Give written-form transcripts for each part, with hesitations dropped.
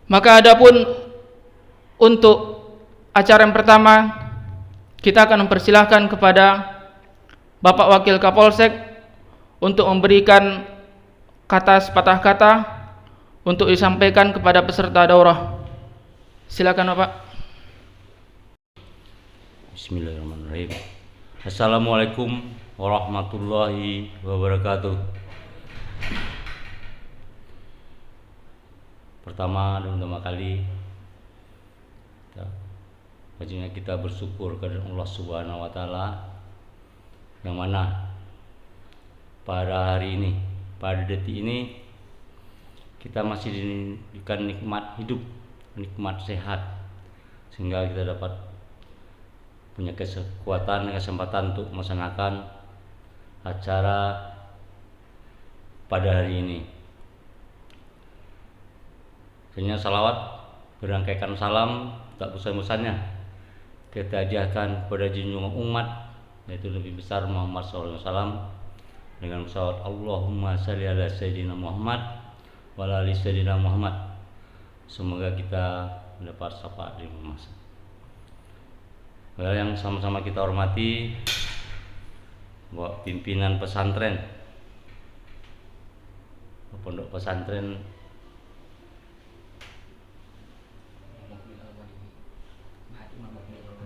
Maka adapun untuk acara yang pertama, kita akan mempersilahkan kepada Bapak Wakil Kapolsek untuk memberikan kata sepatah kata untuk disampaikan kepada peserta daurah. Silakan Bapak. Bismillahirrahmanirrahim. Assalamualaikum warahmatullahi wabarakatuh. Pertama dan utama kali, wajibnya kita bersyukur kepada Allah Subhanahu wa Ta'ala, yang mana pada hari ini, pada detik ini, kita masih diberikan nikmat hidup, nikmat sehat, sehingga kita dapat punya kekuatan dan kesempatan untuk melaksanakan acara pada hari ini. Sebenarnya salawat berangkaikan salam tak bosan-bosannya kita ajarkan kepada junjungan umat, yaitu Nabi besar Muhammad SAW, dengan salawat Allahumma shalli ala sayyidina Muhammad wa ala ali sayyidina Muhammad. Semoga kita mendapat syafaat di masa. Yang sama-sama kita hormati Bapak pimpinan pesantren, pondok pesantren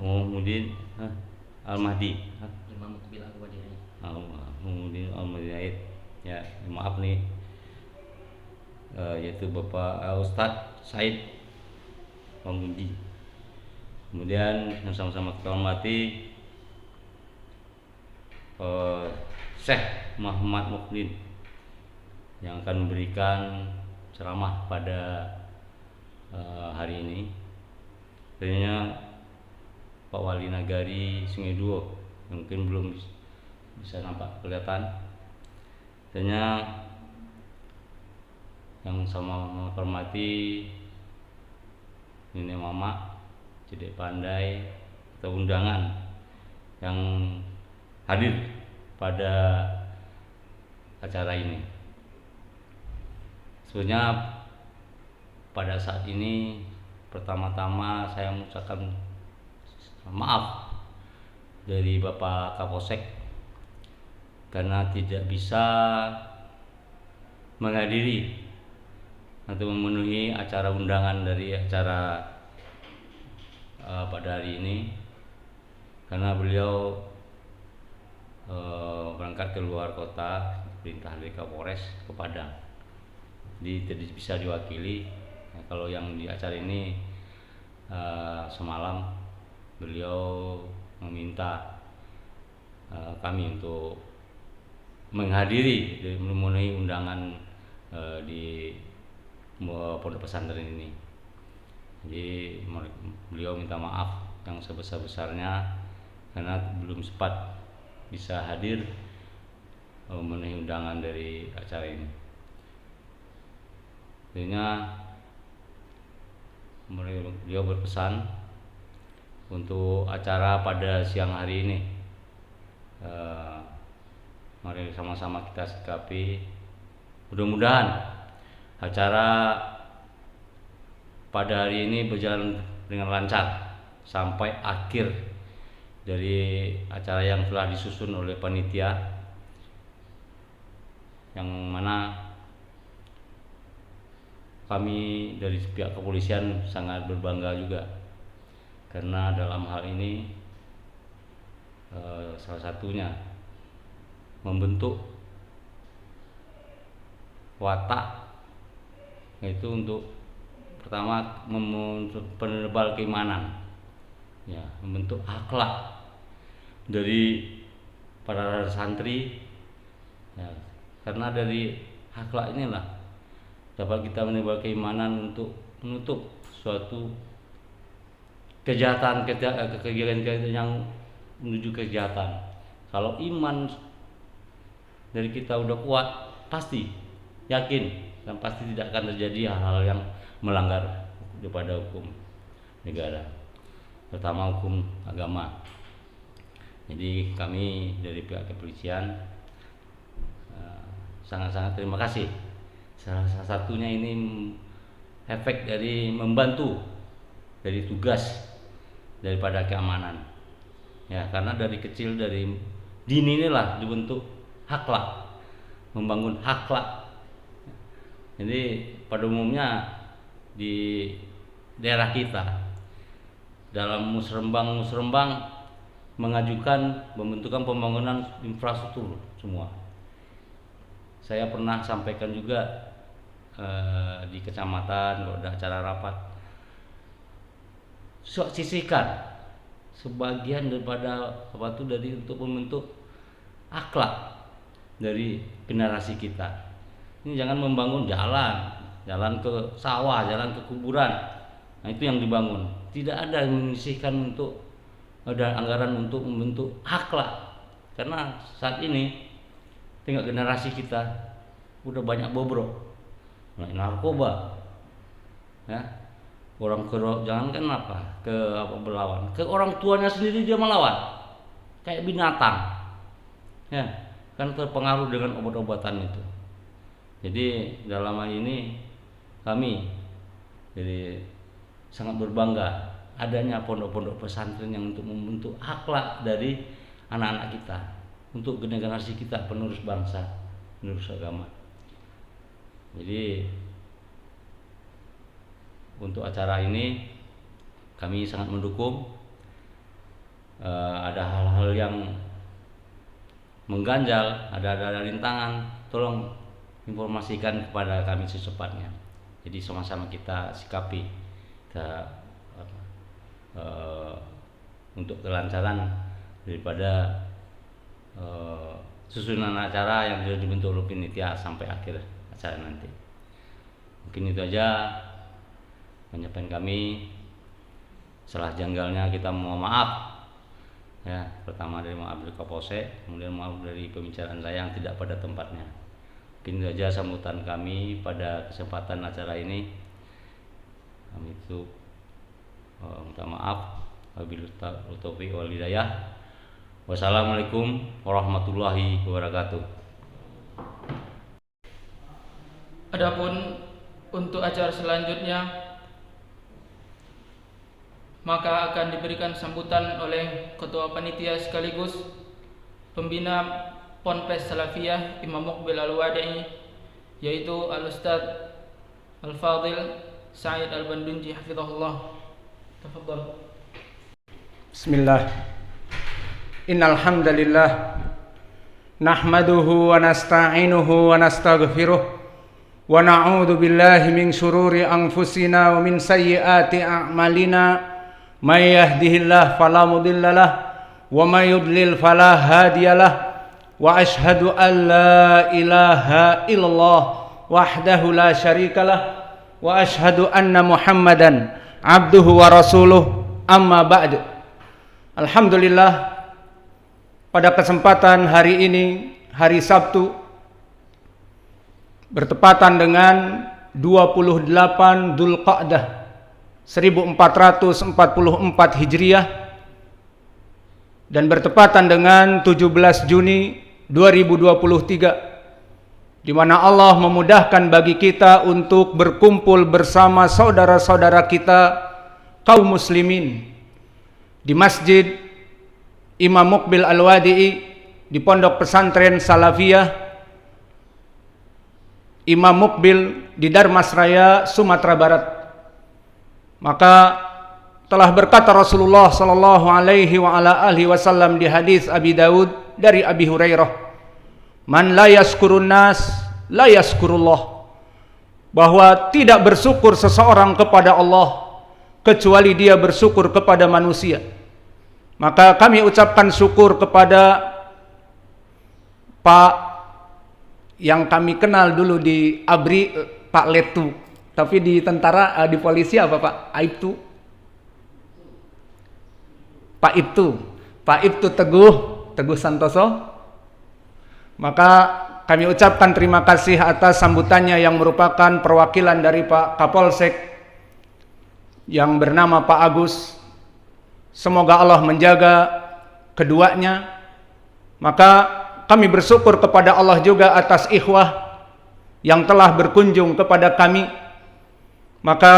Muhammadin Al-Mahdi, Imam Mukbil Al-Wadiri. Muhammadin Al-Mahdi. Ya, maaf nih, yaitu Bapak Ustadz Said Pengundi. Kemudian yang sama-sama kita hormati Syekh Muhammad Mukmin yang akan memberikan ceramah pada hari ini. Tentunya Pak Wali Nagari Sungai Duo, mungkin belum bisa nampak kelihatan. Tentunya yang sama menghormati Nenek Mama, Cedek Pandai, atau undangan yang hadir pada acara ini. Sebenarnya pada saat ini pertama-tama saya mengucapkan maaf dari Bapak Kapolsek karena tidak bisa menghadiri atau memenuhi acara undangan dari acara pada hari ini, karena beliau berangkat ke luar kota, perintah dari Kapolres ke Padang, jadi tidak bisa diwakili. Nah, kalau yang di acara ini semalam beliau meminta kami untuk menghadiri dan memenuhi undangan di pondok pesantren ini. Jadi beliau minta maaf yang sebesar-besarnya karena belum sempat bisa hadir memenuhi undangan dari acara ini. Tentunya beliau berpesan untuk acara pada siang hari ini, mari sama-sama kita sikapi. Mudah-mudahan acara pada hari ini berjalan dengan lancar sampai akhir dari acara yang telah disusun oleh panitia, yang mana kami dari pihak kepolisian sangat berbangga juga, karena dalam hal ini salah satunya membentuk watak, yaitu untuk pertama penebal keimanan, ya, membentuk akhlak dari para santri, ya, karena dari akhlak inilah dapat kita menebal keimanan untuk menutup suatu kegiatan yang menuju kejahatan. Kalau iman dari kita udah kuat, pasti yakin dan pasti tidak akan terjadi hal-hal yang melanggar kepada hukum negara, terutama hukum agama. Jadi kami dari pihak kepolisian sangat-sangat terima kasih. Salah satunya ini efek dari membantu dari tugas daripada keamanan. Ya, karena dari kecil, dari dini inilah dibentuk akhlak, membangun akhlak. Jadi pada umumnya di daerah kita dalam musrembang mengajukan pembentukan pembangunan infrastruktur semua. Saya pernah sampaikan juga di kecamatan kalau ada acara rapat, sisihkan sebagian daripada dari untuk membentuk akhlak dari generasi kita. Ini jangan membangun jalan ke sawah, jalan ke kuburan. Nah, itu yang dibangun. Tidak ada yang menyisihkan untuk ada anggaran untuk membentuk akhlak. Karena saat ini tinggal generasi kita udah banyak bobrok, narkoba, ya. Orang jangankan ke berlawan, ke orang tuanya sendiri dia melawan, kayak binatang, ya, kan terpengaruh dengan obat-obatan itu. Jadi dalam hal ini kami jadi sangat berbangga adanya pondok-pondok pesantren yang untuk membentuk akhlak dari anak-anak kita, untuk generasi kita penerus bangsa, penerus agama. Jadi untuk acara ini kami sangat mendukung. Ada hal-hal yang mengganjal, ada rintangan, tolong informasikan kepada kami secepatnya. Jadi sama-sama kita sikapi untuk kelancaran daripada susunan acara yang sudah dibentuk oleh panitia sampai akhir acara nanti. Mungkin itu aja penyampaian kami. Salah janggalnya kita mohon maaf, ya. Pertama dari maaf dari Kapolsek, kemudian maaf dari pembicaraan saya yang tidak pada tempatnya. Mungkin itu aja sambutan kami pada kesempatan acara ini. Kami itu minta maaf. Wabillahi taufiq wal hidayah. Wassalamualaikum warahmatullahi wabarakatuh. Adapun untuk acara selanjutnya, maka akan diberikan sambutan oleh Ketua Panitia sekaligus Pembina Ponpes Salafiyah Imam Muqbil Al-Wadi'i, yaitu Al-Ustadz Al-Fadil Sa'id Al-Bandunji hafizahullah. Tafadhal. Bismillah. Innal hamdalillah nahmaduhu wa nasta'inuhu wa nastaghfiruh wa na'udzu billahi min shururi anfusina wa min sayyiati a'malina. May yahdihillahu fala mudhillalah wa may yudlil fala hadiyalah. Wa ashhadu an la ilaha illallah wahdahu la syarikalah wa ashhadu anna Muhammadan abduhu wa rasuluh. Amma ba'du. Alhamdulillah, pada kesempatan hari ini, hari Sabtu, bertepatan dengan 28 Dzulqa'dah 1444 Hijriah dan bertepatan dengan 17 Juni 2023, di mana Allah memudahkan bagi kita untuk berkumpul bersama saudara-saudara kita kaum muslimin di Masjid Imam Muqbil Al-Wadi'i, di Pondok Pesantren Salafiyah Imam Muqbil di Darmasraya, Sumatera Barat. Maka telah berkata Rasulullah sallallahu alaihi wa ala alihi wasallam di hadis Abi Daud dari Abi Hurairah, "Man la yaskurun nas la yaskurullah." Bahwa tidak bersyukur seseorang kepada Allah kecuali dia bersyukur kepada manusia. Maka kami ucapkan syukur kepada Pak yang kami kenal dulu di ABRI, Pak Letu, tapi di tentara, di polisi apa Pak? Aibtu. Pak Ibtu Teguh Santoso. Maka kami ucapkan terima kasih atas sambutannya yang merupakan perwakilan dari Pak Kapolsek yang bernama Pak Agus. Semoga Allah menjaga keduanya. Maka kami bersyukur kepada Allah juga atas ikhwah yang telah berkunjung kepada kami Maka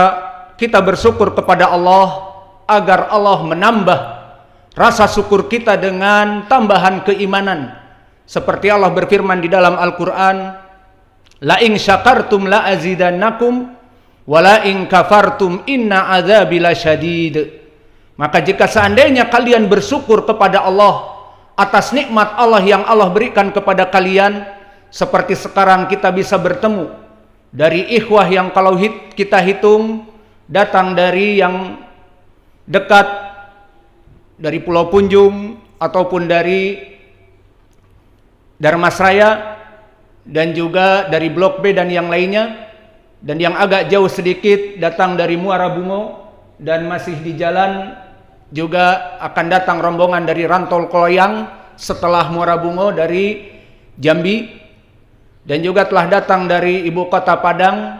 kita bersyukur kepada Allah agar Allah menambah rasa syukur kita dengan tambahan keimanan. Seperti Allah berfirman di dalam Al-Quran, la in syakartum la azidannakum wa la in kafartum inna adzabi lasyadid. Maka jika seandainya kalian bersyukur kepada Allah atas nikmat Allah yang Allah berikan kepada kalian, seperti sekarang kita bisa bertemu dari ikhwah yang kalau kita hitung datang dari yang dekat, dari Pulau Punjung ataupun dari Darmasraya dan juga dari Blok B dan yang lainnya, dan yang agak jauh sedikit datang dari Muara Bungo, dan masih di jalan juga akan datang rombongan dari Rantol Koloyang setelah Muara Bungo dari Jambi, dan juga telah datang dari ibu kota Padang,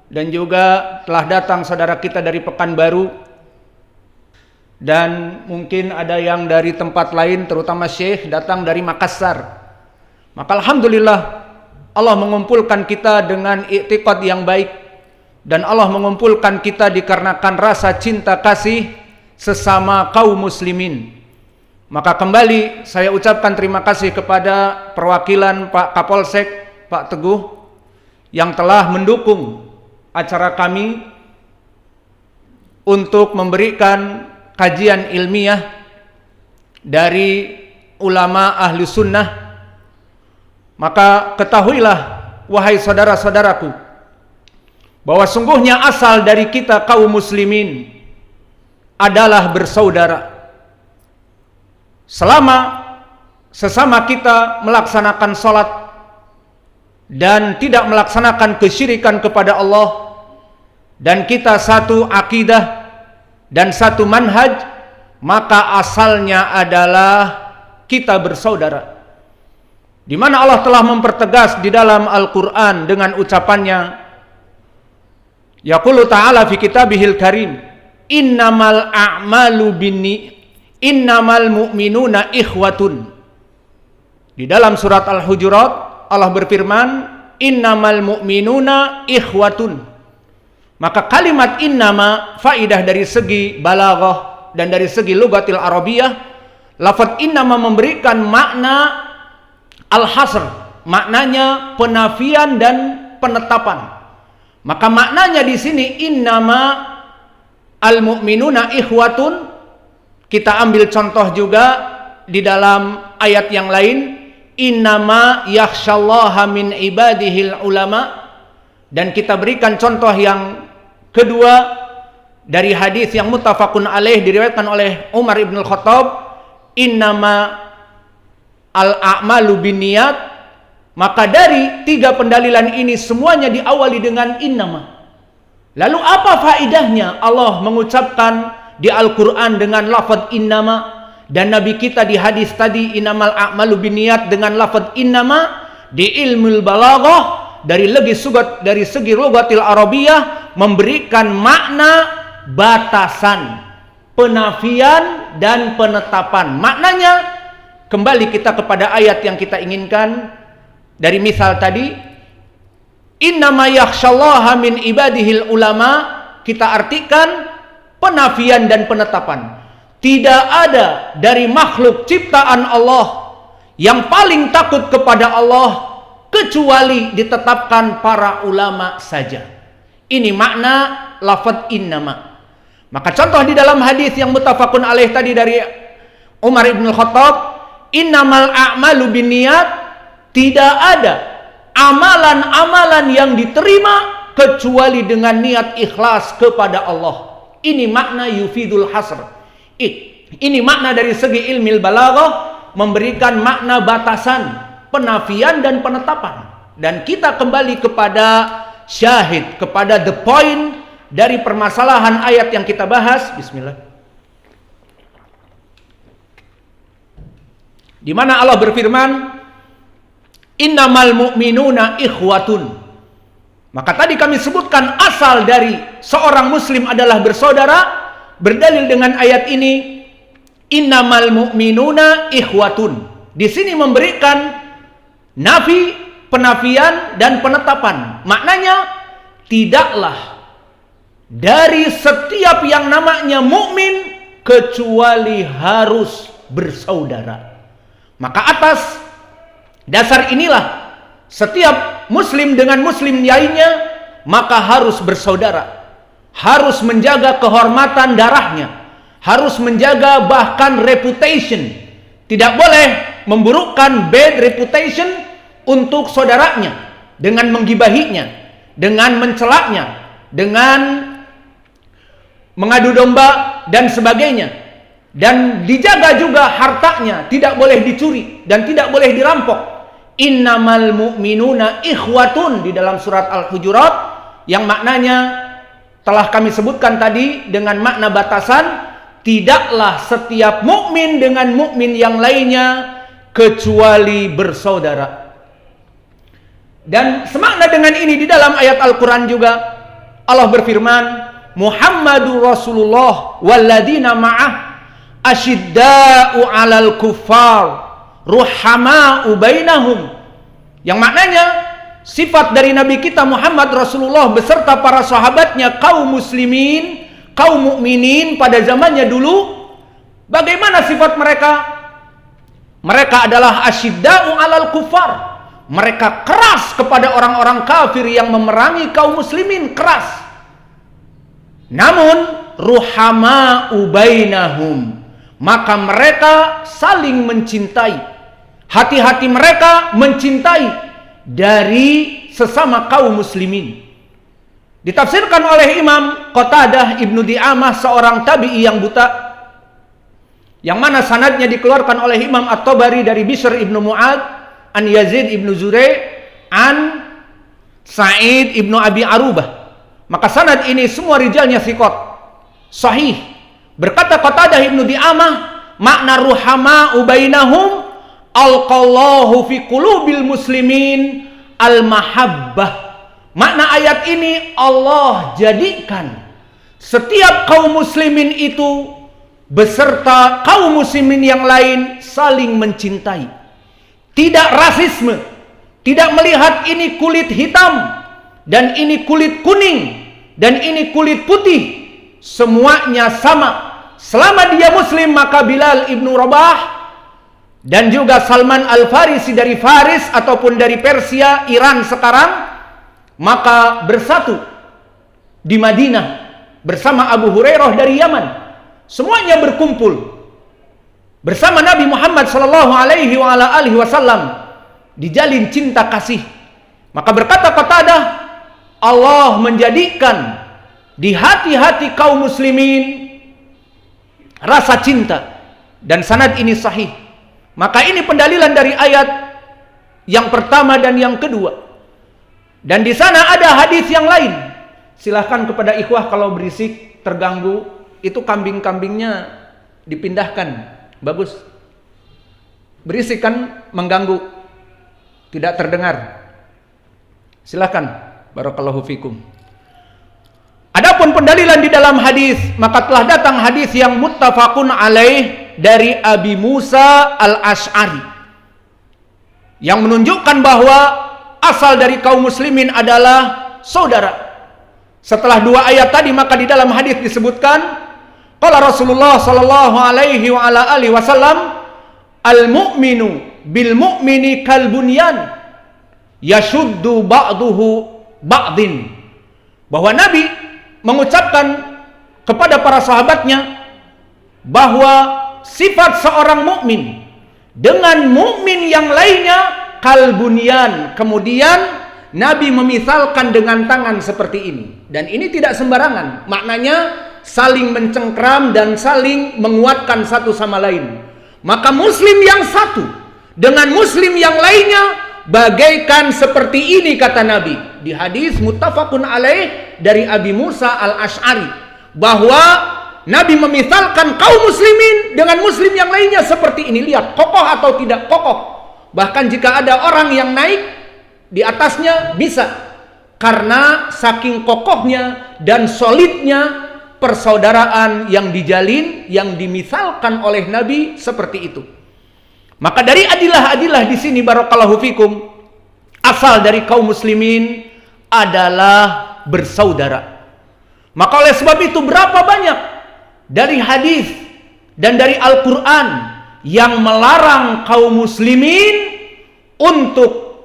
dan juga telah datang saudara kita dari Pekanbaru, dan mungkin ada yang dari tempat lain terutama Syekh datang dari Makassar. Maka alhamdulillah Allah mengumpulkan kita dengan i'tiqad yang baik, dan Allah mengumpulkan kita dikarenakan rasa cinta kasih sesama kaum muslimin. Maka kembali saya ucapkan terima kasih kepada perwakilan Pak Kapolsek, Pak Teguh, yang telah mendukung acara kami untuk memberikan kajian ilmiah dari ulama ahli sunnah. Maka ketahuilah wahai saudara-saudaraku, bahwa sungguhnya asal dari kita kaum muslimin adalah bersaudara. Selama sesama kita melaksanakan salat dan tidak melaksanakan kesyirikan kepada Allah, dan kita satu akidah dan satu manhaj, maka asalnya adalah kita bersaudara. Di mana Allah telah mempertegas di dalam Al-Quran dengan ucapannya, yaqulu ta'ala fi kitabihil karim, innamal mu'minuna ikhwatun. Di dalam surat Al-Hujurat Allah berfirman, innamal mu'minuna ikhwatun. Maka kalimat innama faidah dari segi balaghah dan dari segi lugatil arabiyah, lafaz innama memberikan makna al-hasr, maknanya penafian dan penetapan. Maka maknanya di sini innama al-mu'minuna ikhwatun. Kita ambil contoh juga di dalam ayat yang lain, innama yakhsyallaha min ibadihil ulama. Dan kita berikan contoh yang kedua dari hadis yang muttafaqun alaih diriwayatkan oleh Umar ibn al-Khattab, innama al-a'malu binniyat. Maka dari tiga pendalilan ini semuanya diawali dengan innama. Lalu apa faidahnya Allah mengucapkan di Al-Quran dengan lafaz innama, dan Nabi kita di hadis tadi innamal a'malu binniyat dengan lafaz innama? Di ilmul balaghah dari segi lugatil arabiyah memberikan makna batasan, penafian dan penetapan. Maknanya kembali kita kepada ayat yang kita inginkan dari misal tadi, innama yakhsyallaha min ibadihil ulama. Kita artikan penafian dan penetapan. Tidak ada dari makhluk ciptaan Allah yang paling takut kepada Allah kecuali ditetapkan para ulama saja. Ini makna lafaz innama. Maka contoh di dalam hadis yang muttafaqun alaih tadi dari Umar ibn al-Khattab, innamal a'malu binniyat, tidak ada amalan-amalan yang diterima kecuali dengan niat ikhlas kepada Allah. Ini makna yufidul hasr. Ini makna dari segi ilmil balaghah, memberikan makna batasan, penafian dan penetapan. Dan kita kembali kepada syahid, kepada the point dari permasalahan ayat yang kita bahas. Bismillah. Di mana Allah berfirman, innamal mu'minuna ikhwatun. Maka tadi kami sebutkan asal dari seorang muslim adalah bersaudara, berdalil dengan ayat ini, innamal mu'minuna ikhwatun. Di sini memberikan nafi, penafian dan penetapan. Maknanya tidaklah dari setiap yang namanya mukmin kecuali harus bersaudara. Maka atas dasar inilah setiap muslim dengan muslim lainnya maka harus bersaudara, harus menjaga kehormatan darahnya, harus menjaga bahkan reputation. Tidak boleh memburukkan bad reputation untuk saudaranya dengan menggibahinya, dengan mencelaknya, dengan mengadu domba dan sebagainya. Dan dijaga juga hartanya, tidak boleh dicuri dan tidak boleh dirampok. Innamal mu'minuna ikhwatun di dalam surat Al-Hujurat, yang maknanya telah kami sebutkan tadi dengan makna batasan, tidaklah setiap mukmin dengan mukmin yang lainnya kecuali bersaudara. Dan semakna dengan ini di dalam ayat Al-Quran juga Allah berfirman, Muhammadur Rasulullah walladzina ma'ah asyidda'u 'alal kuffar ruhama'u bainahum. Yang maknanya sifat dari Nabi kita Muhammad Rasulullah beserta para sahabatnya kaum muslimin, kaum mukminin pada zamannya dulu, bagaimana sifat mereka? Mereka adalah asyidda'u 'alal kuffar. Mereka keras kepada orang-orang kafir yang memerangi kaum muslimin, keras. Namun ruhama'u bainahum, maka mereka saling mencintai. Hati-hati mereka mencintai dari sesama kaum muslimin. Ditafsirkan oleh Imam Qatadah Ibnu Di'amah, seorang tabi'i yang buta, yang mana sanadnya dikeluarkan oleh Imam At-Tabari dari Bishr Ibnu Mu'ad an Yazid Ibnu Zurai an Sa'id Ibnu Abi Arubah. Maka sanad ini semua rijalnya thiqat, sahih. Berkata Qatadah Ibnu Di'amah, makna ruhama'u bainahum alqallahu fi qulubil muslimin al-mahabbah. Makna ayat ini, Allah jadikan setiap kaum muslimin itu beserta kaum muslimin yang lain saling mencintai. Tidak rasisme, tidak melihat ini kulit hitam dan ini kulit kuning dan ini kulit putih. Semuanya sama. Selama dia muslim, maka Bilal ibnu Rabah dan juga Salman Al-Farisi dari Faris ataupun dari Persia, Iran sekarang, maka bersatu di Madinah bersama Abu Hurairah dari Yaman. Semuanya berkumpul bersama Nabi Muhammad sallallahu alaihi wasallam, dijalin cinta kasih. Maka berkata Qatadah, Allah menjadikan di hati-hati kaum muslimin rasa cinta, dan sanad ini sahih. Maka ini pendalilan dari ayat yang pertama dan yang kedua. Dan di sana ada hadis yang lain. Silahkan kepada ikhwah kalau berisik, terganggu, itu kambing-kambingnya dipindahkan. Bagus. Berisik kan mengganggu, tidak terdengar. Silahkan. Barakallahu fikum. Adapun pendalilan di dalam hadis, maka telah datang hadis yang muttafaqun alaih dari Abi Musa Al-Asy'ari yang menunjukkan bahwa asal dari kaum muslimin adalah saudara. Setelah dua ayat tadi, maka di dalam hadis disebutkan, qala Rasulullah sallallahu alaihi wa ala alihi wasallam, al-mu'minu bil mu'mini kal bunyan yashuddu ba'duhu ba'din. Bahwa Nabi mengucapkan kepada para sahabatnya bahwa sifat seorang mukmin dengan mukmin yang lainnya kalbunyan. Kemudian Nabi memisalkan dengan tangan seperti ini, dan ini tidak sembarangan. Maknanya saling mencengkram dan saling menguatkan satu sama lain. Maka muslim yang satu dengan muslim yang lainnya bagaikan seperti ini, kata Nabi di hadis muttafaqun alaih dari Abi Musa Al-Asy'ari, bahwa Nabi memisalkan kaum muslimin dengan muslim yang lainnya seperti ini. Lihat, kokoh atau tidak kokoh. Bahkan jika ada orang yang naik di atasnya bisa, karena saking kokohnya dan solidnya persaudaraan yang dijalin, yang dimisalkan oleh Nabi seperti itu. Maka dari adilah-adilah di sini barakallahu fikum, asal dari kaum muslimin adalah bersaudara. Maka oleh sebab itu berapa banyak dari hadis dan dari Al-Quran yang melarang kaum muslimin untuk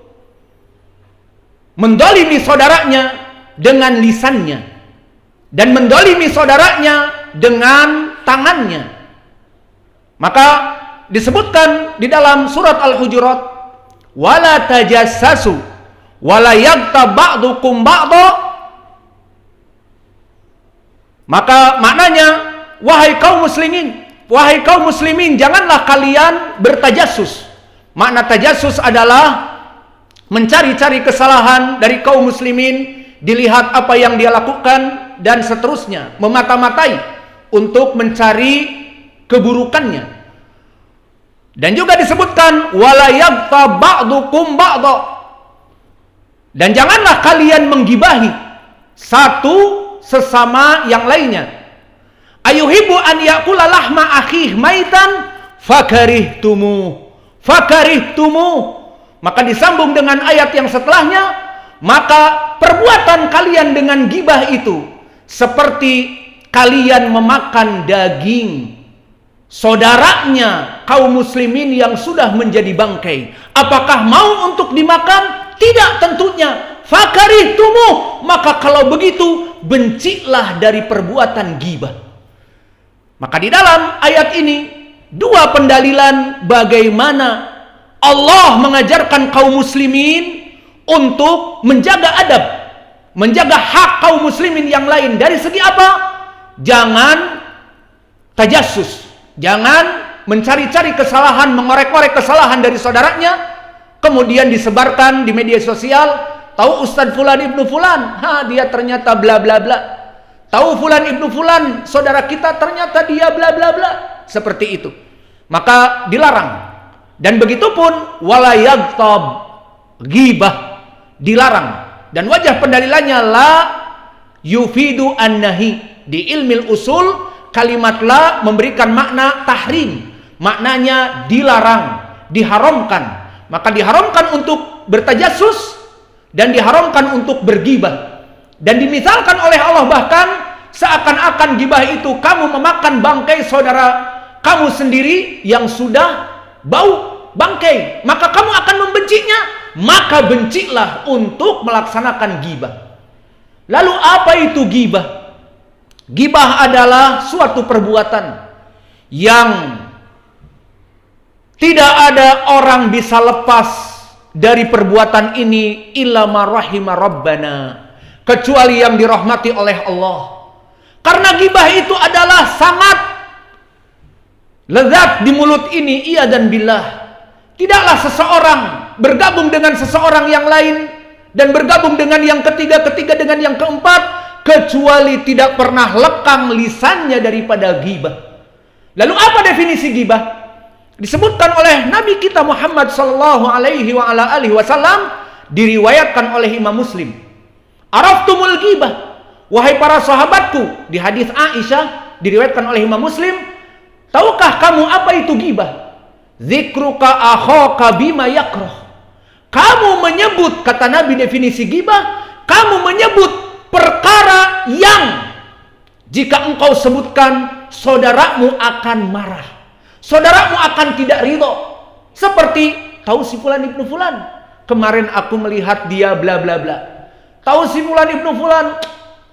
mendolimi saudaranya dengan lisannya dan mendolimi saudaranya dengan tangannya. Maka disebutkan di dalam surat Al-Hujurat, wala tajassasu wala yaghtab ba'dukum ba'dha. Maka maknanya, wahai kaum muslimin, janganlah kalian bertajassus. Makna tajassus adalah mencari-cari kesalahan dari kaum muslimin, dilihat apa yang dia lakukan dan seterusnya, memata-matai untuk mencari keburukannya. Dan juga disebutkan wala yaghtab ba'dukum ba'dha. Dan janganlah kalian menggibahi satu sesama yang lainnya. Ayuhibbu an yakula lahma akhih maitan fakarihtumu. Maka disambung dengan ayat yang setelahnya, maka perbuatan kalian dengan gibah itu seperti kalian memakan daging saudaranya kaum muslimin yang sudah menjadi bangkai. Apakah mau untuk dimakan? Tidak tentunya. Fakarihtumu, maka kalau begitu bencilah dari perbuatan ghibah. Maka di dalam ayat ini dua pendalilan bagaimana Allah mengajarkan kaum muslimin untuk menjaga adab, menjaga hak kaum muslimin yang lain. Dari segi apa? Jangan tajassus, jangan mencari-cari kesalahan, mengorek-orek kesalahan dari saudaranya, kemudian disebarkan di media sosial. Tahu Ustadz Fulan Ibnu Fulan, dia ternyata bla bla bla. Tahu Fulan Ibnu Fulan, saudara kita ternyata dia bla bla bla. Seperti itu. Maka dilarang. Dan begitupun wala yaghtab, ghibah, dilarang. Dan wajah pendalilannya la yufidu an-nahi. Di ilmil usul, kalimat la memberikan makna tahrim. Maknanya dilarang, diharamkan. Maka diharamkan untuk bertajassus dan diharamkan untuk bergibah. Dan dimisalkan oleh Allah bahkan seakan-akan gibah itu kamu memakan bangkai saudara kamu sendiri yang sudah bau bangkai, maka kamu akan membencinya. Maka bencilah untuk melaksanakan gibah. Lalu apa itu gibah? Gibah adalah suatu perbuatan yang tidak ada orang bisa lepas dari perbuatan ini illa ma rahima rabbana, kecuali yang dirahmati oleh Allah. Karena gibah itu adalah sangat lezat di mulut ini, iya dan billah. Tidaklah seseorang bergabung dengan seseorang yang lain dan bergabung dengan yang ketiga dengan yang keempat, kecuali tidak pernah lekang lisannya daripada gibah. Lalu apa definisi gibah? Disebutkan oleh Nabi kita Muhammad sallallahu alaihi wasallam, diriwayatkan oleh Imam Muslim. Araftumul ghibah, wahai para sahabatku, di hadis Aisyah diriwayatkan oleh Imam Muslim, tahukah kamu apa itu ghibah? Zikruka akhaka bima yakrah. Kamu menyebut, kata Nabi definisi ghibah, kamu menyebut perkara yang jika engkau sebutkan saudaramu akan marah, saudaramu akan tidak ridho. Seperti, tahu si Fulan Ibnu Fulan, kemarin aku melihat dia bla bla bla. Tahu si Fulan Ibnu Fulan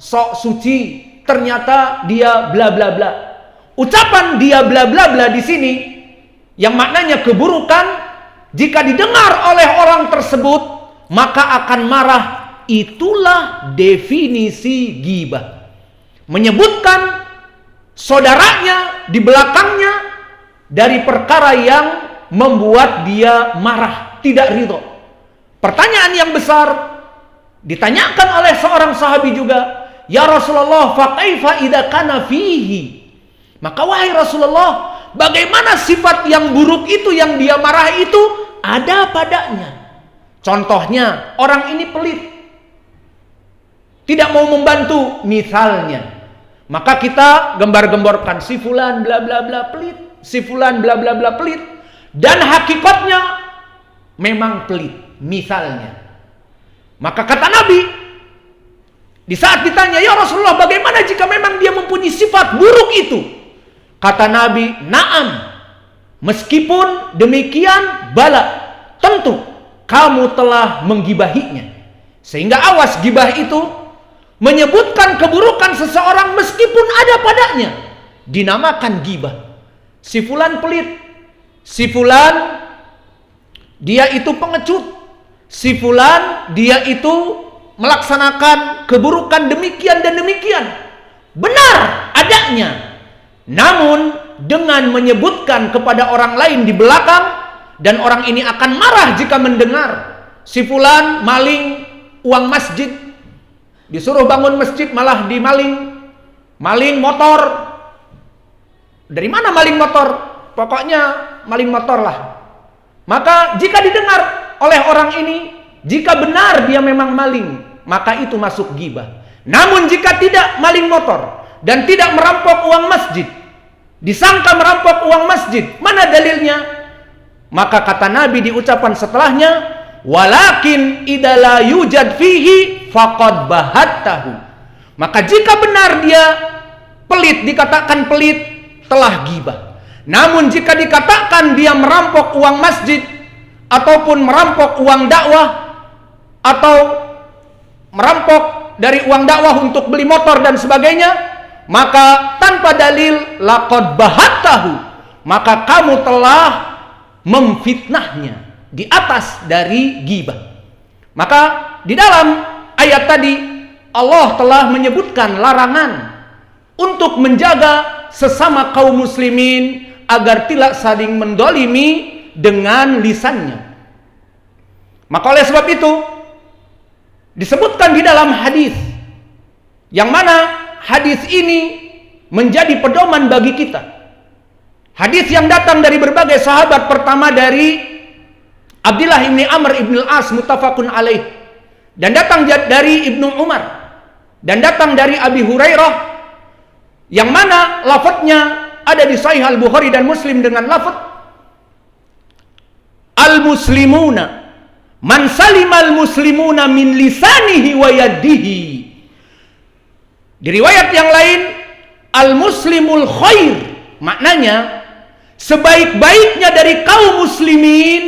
sok suci, ternyata dia bla bla bla. Ucapan dia bla bla bla di sini yang maknanya keburukan, jika didengar oleh orang tersebut maka akan marah. Itulah definisi ghibah. Menyebutkan saudaranya di belakangnya dari perkara yang membuat dia marah, tidak ridho. Pertanyaan yang besar ditanyakan oleh seorang sahabi juga, ya Rasulullah, fa kaifa idza kana fihi? Maka wahai Rasulullah, bagaimana sifat yang buruk itu yang dia marah itu ada padanya? Contohnya, orang ini pelit, tidak mau membantu misalnya. Maka kita gembar-gemborkan si fulan bla bla bla pelit, si fulan bla bla bla pelit, dan hakikatnya memang pelit misalnya. Maka kata Nabi, Di saat ditanya, "Ya Rasulullah, bagaimana jika memang dia mempunyai sifat buruk itu?" Kata Nabi, "Na'am. Meskipun demikian, bala, tentu kamu telah menggibahinya." Sehingga awas, gibah itu menyebutkan keburukan seseorang meskipun ada padanya, dinamakan gibah. Si fulan pelit, si fulan dia itu pengecut, si fulan dia itu melaksanakan keburukan demikian dan demikian. Benar adanya, namun dengan menyebutkan kepada orang lain di belakang, dan orang ini akan marah jika mendengar si fulan maling uang masjid, disuruh bangun masjid malah dimaling, maling motor. Dari mana maling motor? Pokoknya maling motor lah. Maka jika didengar oleh orang ini, jika benar dia memang maling, maka itu masuk ghibah. Namun jika tidak maling motor dan tidak merampok uang masjid, disangka merampok uang masjid, mana dalilnya? Maka kata Nabi di ucapan setelahnya, "Walakin idala yujad fihi faqad bahattahu." Maka jika benar dia pelit, dikatakan pelit, telah ghibah. Namun jika dikatakan dia merampok uang masjid ataupun merampok uang dakwah atau merampok dari uang dakwah untuk beli motor dan sebagainya, maka tanpa dalil laqad bahattahu, maka kamu telah memfitnahnya di atas dari ghibah. Maka di dalam ayat tadi Allah telah menyebutkan larangan untuk menjaga sesama kaum muslimin agar tidak saling mendolimi dengan lisannya. Maka oleh sebab itu disebutkan di dalam hadis, yang mana hadis ini menjadi pedoman bagi kita. Hadis yang datang dari berbagai sahabat, pertama dari Abdullah bin Amr bin Al-As muttafaqun alaih, dan datang dari Ibnu Umar, dan datang dari Abi Hurairah, yang mana lafadznya ada di Sahih Al-Bukhari dan Muslim dengan lafadz al-muslimuna man salimal muslimuna min lisanihi wa yadihi. Di riwayat yang lain, al-muslimul khair, maknanya sebaik-baiknya dari kaum muslimin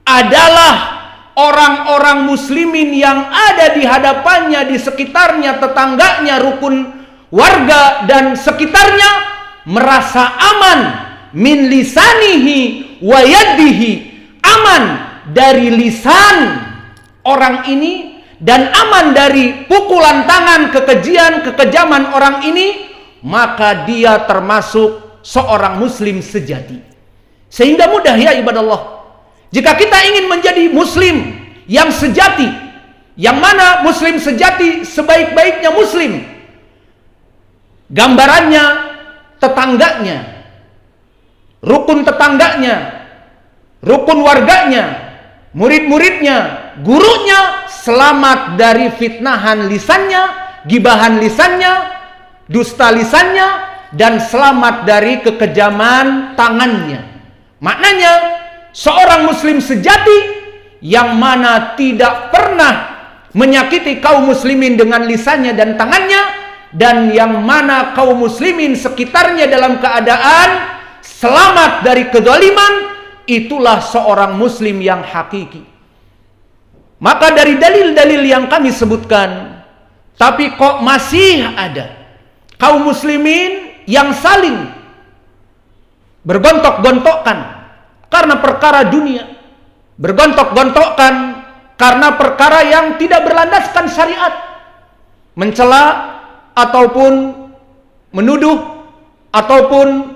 adalah orang-orang muslimin yang ada di hadapannya, di sekitarnya, tetangganya, rukun warga dan sekitarnya merasa aman min lisanihi wa yadihi, aman dari lisan orang ini dan aman dari pukulan tangan, kekejaman orang ini, maka dia termasuk seorang muslim sejati. Sehingga mudah ya ibadallah, jika kita ingin menjadi muslim yang sejati, yang mana muslim sejati sebaik-baiknya muslim, gambarannya tetangganya, rukun tetangganya, rukun warganya, murid-muridnya, gurunya selamat dari fitnahan lisannya, gibahan lisannya, dusta lisannya, dan selamat dari kekejaman tangannya. Maknanya seorang muslim sejati yang mana tidak pernah menyakiti kaum muslimin dengan lisannya dan tangannya, dan yang mana kaum muslimin sekitarnya dalam keadaan selamat dari kezaliman, itulah seorang muslim yang hakiki. Maka dari dalil-dalil yang kami sebutkan, tapi kok masih ada kaum muslimin yang saling bergontok-gontokan karena perkara dunia, bergontok-gontokan karena perkara yang tidak berlandaskan syariat, mencela ataupun menuduh ataupun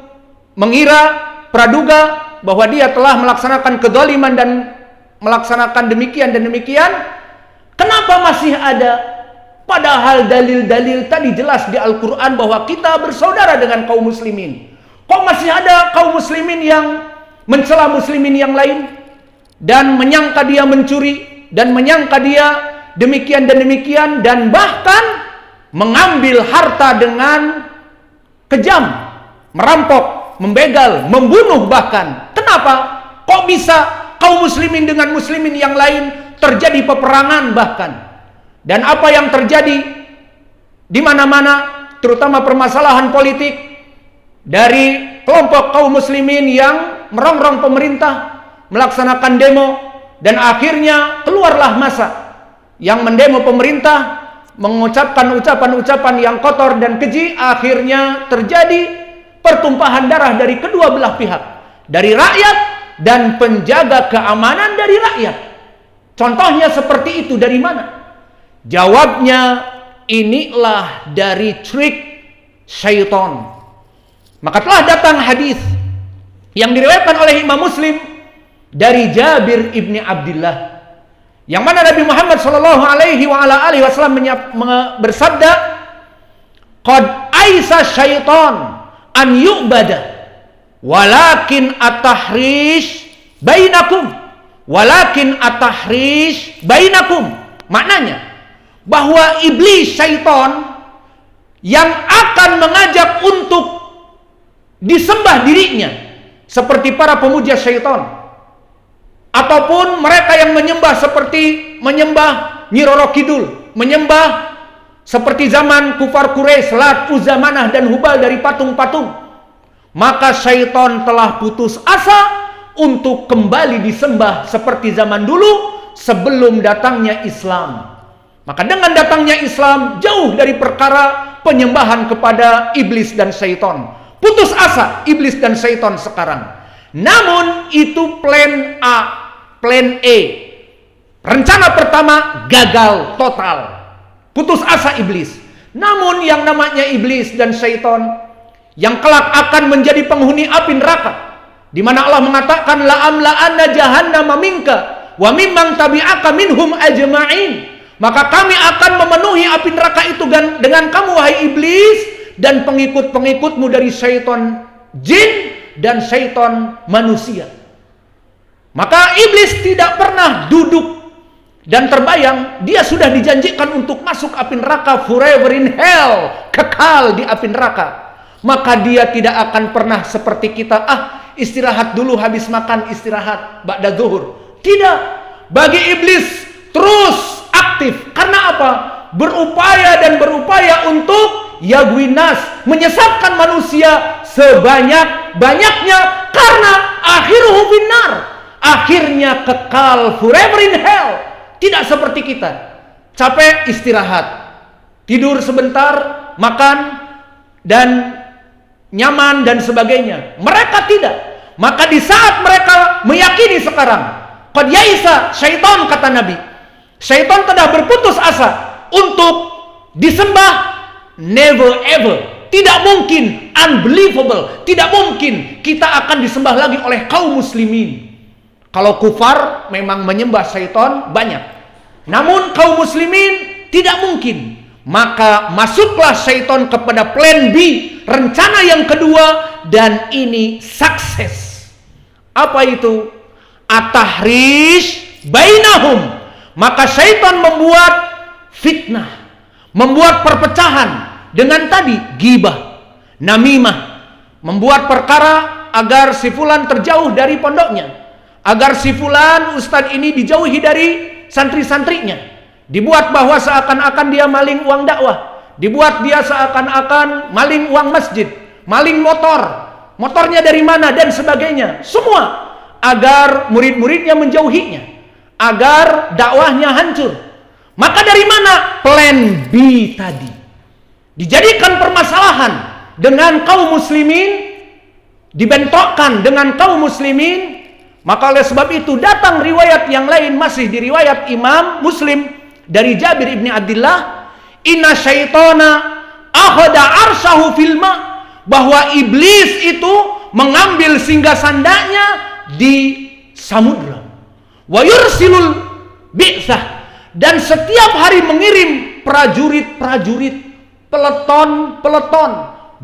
mengira, praduga bahwa dia telah melaksanakan kezaliman dan melaksanakan demikian dan demikian. Kenapa masih ada? Padahal dalil-dalil tadi jelas di Al-Quran bahwa kita bersaudara dengan kaum muslimin. Kok masih ada kaum muslimin yang mencela muslimin yang lain dan menyangka dia mencuri dan menyangka dia demikian dan demikian, dan bahkan mengambil harta dengan kejam, merampok, membegal, membunuh bahkan. Kenapa? Kok bisa kaum muslimin dengan muslimin yang lain terjadi peperangan bahkan? Dan apa yang terjadi di mana-mana, terutama permasalahan politik dari kelompok kaum muslimin yang merongrong pemerintah, melaksanakan demo, dan akhirnya keluarlah massa yang mendemo pemerintah, mengucapkan ucapan-ucapan yang kotor dan keji. Akhirnya terjadi pertumpahan darah dari kedua belah pihak, dari rakyat dan penjaga keamanan dari rakyat. Contohnya seperti itu dari mana? Jawabnya, inilah dari trik syaitan. Maka telah datang hadis yang diriwayatkan oleh Imam Muslim dari Jabir ibni Abdullah, yang mana Nabi Muhammad sallallahu alaihi wasallam bersabda, "Qad aisa syaitan an yu'bada, walakin at-tahrish bainakum, walakin at-tahrish bainakum." Maknanya bahwa iblis, syaitan, yang akan mengajak untuk disembah dirinya seperti para pemuja syaitan, ataupun mereka yang menyembah seperti menyembah Nyi Roro Kidul, menyembah seperti zaman kufar Quraisy, Lat, Uzza, Manah, dan Hubal dari patung-patung, maka syaitan telah putus asa untuk kembali disembah seperti zaman dulu sebelum datangnya Islam. Maka dengan datangnya Islam, jauh dari perkara penyembahan kepada iblis dan syaitan. Putus asa iblis dan syaitan sekarang. Namun itu plan A, plan A. Rencana pertama gagal total. Putus asa iblis. Namun yang namanya iblis dan syaitan yang kelak akan menjadi penghuni api neraka, di mana Allah mengatakan la amla'anna jahannama minka wa mimman tabi'aka minhum ajma'in. Maka kami akan memenuhi api neraka itu dengan kamu wahai iblis dan pengikut-pengikutmu dari syaitan jin dan syaitan manusia. Maka iblis tidak pernah duduk dan terbayang dia sudah dijanjikan untuk masuk api neraka, forever in hell, kekal di api neraka. Maka dia tidak akan pernah seperti kita, istirahat dulu habis makan, istirahat ba'da zuhur. Tidak. Bagi iblis terus aktif. Karena apa? Berupaya dan berupaya untuk yagwinas, menyesatkan manusia sebanyak-banyaknya, karena akhiruhu finnar, akhirnya kekal forever in hell. Tidak seperti kita, capek istirahat, tidur sebentar, makan dan nyaman dan sebagainya. Mereka tidak. Maka di saat mereka meyakini sekarang, qad yaisa syaitan, kata Nabi, syaitan telah berputus asa untuk disembah, never ever, tidak mungkin, unbelievable, tidak mungkin kita akan disembah lagi oleh kaum muslimin. Kalau kufar memang menyembah syaitan banyak, namun kaum muslimin tidak mungkin. Maka masuklah syaitan kepada plan B, rencana yang kedua, dan ini sukses. Apa itu? At-tahrish bainahum. Maka syaitan membuat fitnah, membuat perpecahan dengan tadi ghibah, namimah, membuat perkara agar si fulan terjauh dari pondoknya, agar si fulan ustadz ini dijauhi dari santri-santrinya, dibuat bahwa seakan-akan dia maling uang dakwah, dibuat dia seakan-akan maling uang masjid, maling motornya dari mana dan sebagainya, semua agar murid-muridnya menjauhinya, agar dakwahnya hancur. Maka dari mana plan B tadi? Dijadikan permasalahan dengan kaum muslimin, dibentokkan dengan kaum muslimin. Maka oleh sebab itu datang riwayat yang lain, masih di riwayat Imam Muslim dari Jabir ibni Abdullah, inna syaitana akhada arsyahu fil ma, bahwa iblis itu mengambil singgasandanya di samudra, wa yursilul bi'sah, dan setiap hari mengirim prajurit-prajurit, peleton-peleton,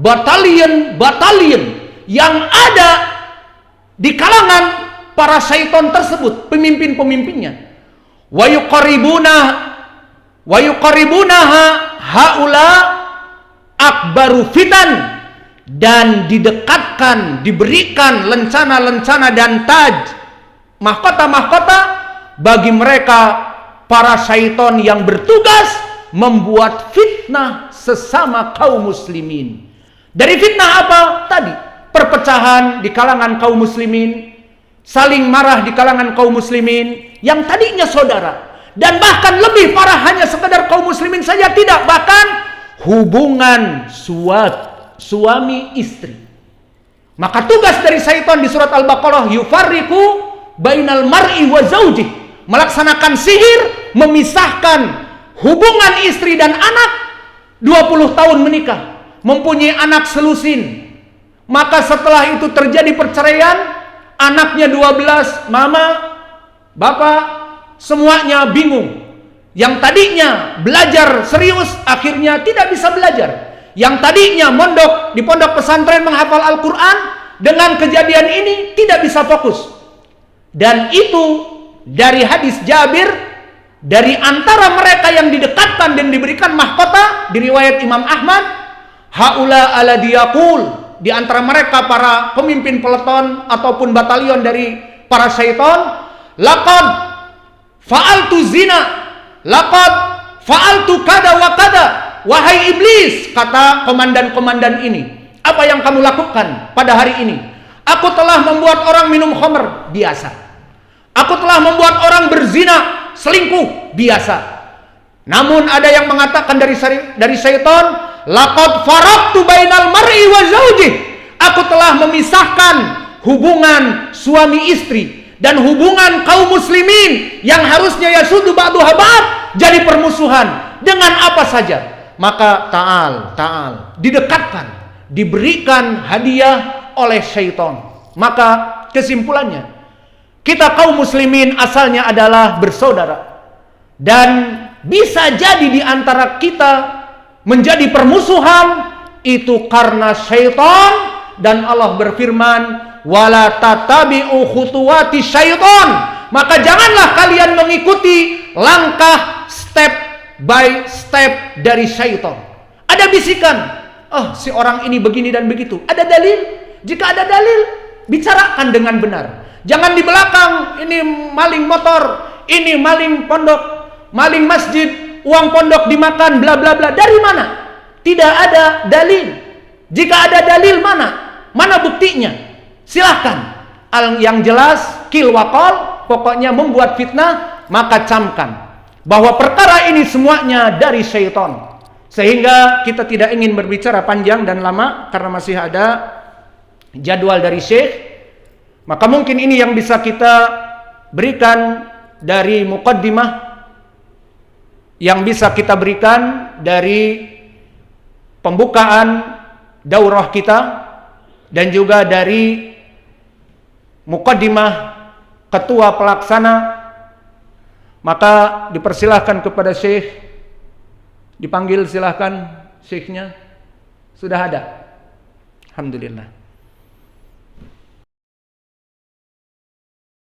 batalion-batalion yang ada di kalangan para syaitan tersebut, pemimpin-pemimpinnya. Wa yuqaribunaha haula akbaru fitan, dan didekatkan, diberikan lencana-lencana dan taj, mahkota-mahkota bagi mereka para syaitan yang bertugas membuat fitnah sesama kaum muslimin. Dari fitnah apa? Tadi, perpecahan di kalangan kaum muslimin, saling marah di kalangan kaum muslimin yang tadinya saudara. Dan bahkan lebih parah, hanya sekedar kaum muslimin saja tidak, bahkan hubungan suami istri. Maka tugas dari syaitan di surat Al-Baqarah, yufarriqu bainal mar'i wa zaujih, melaksanakan sihir, memisahkan hubungan istri dan anak. 20 tahun menikah, mempunyai anak selusin. Maka setelah itu terjadi perceraian, anaknya 12, mama, bapak, semuanya bingung. Yang tadinya belajar serius, akhirnya tidak bisa belajar. Yang tadinya mondok di pondok pesantren menghafal Al-Quran, dengan kejadian ini tidak bisa fokus. Dan itu dari hadis Jabir, dari antara mereka yang didekatkan dan diberikan mahkota di riwayat Imam Ahmad, haula alladhi yaqul, di antara mereka para pemimpin peleton ataupun batalion dari para syaitan, laqad fa'altu zina, laqad fa'altu kada wa kada. Wahai iblis, kata komandan-komandan ini, apa yang kamu lakukan pada hari ini? Aku telah membuat orang minum khamr, biasa. Aku telah membuat orang berzina, selingkuh, biasa. Namun ada yang mengatakan dari syaitan, laqad faraqtu bainal mar'i wa zaujih, aku telah memisahkan hubungan suami istri dan hubungan kaum muslimin yang harusnya yasudu ba'duha ba'd jadi permusuhan. Dengan apa saja? Maka ta'al didekatkan, diberikan hadiah oleh syaitan. Maka kesimpulannya, kita kaum muslimin asalnya adalah bersaudara, dan bisa jadi di antara kita menjadi permusuhan itu karena syaitan. Dan Allah berfirman, wala tatabi'u khutuwati syaitan, maka janganlah kalian mengikuti langkah step by step dari syaitan. Ada bisikan, oh si orang ini begini dan begitu. Ada dalil? Jika ada dalil, bicarakan dengan benar. Jangan di belakang, ini maling motor, ini maling pondok, maling masjid, uang pondok dimakan, bla bla bla. Dari mana? Tidak ada dalil. Jika ada dalil, mana buktinya? Silahkan. Yang jelas, qil wa qal, pokoknya membuat fitnah, maka camkan bahwa perkara ini semuanya dari syaitan. Sehingga kita tidak ingin berbicara panjang dan lama karena masih ada jadwal dari Syekh. Maka mungkin ini yang bisa kita berikan dari muqaddimah, yang bisa kita berikan dari pembukaan daurah kita, dan juga dari muqaddimah ketua pelaksana. Maka dipersilahkan kepada Syekh, dipanggil silahkan Syekhnya. Sudah ada, alhamdulillah.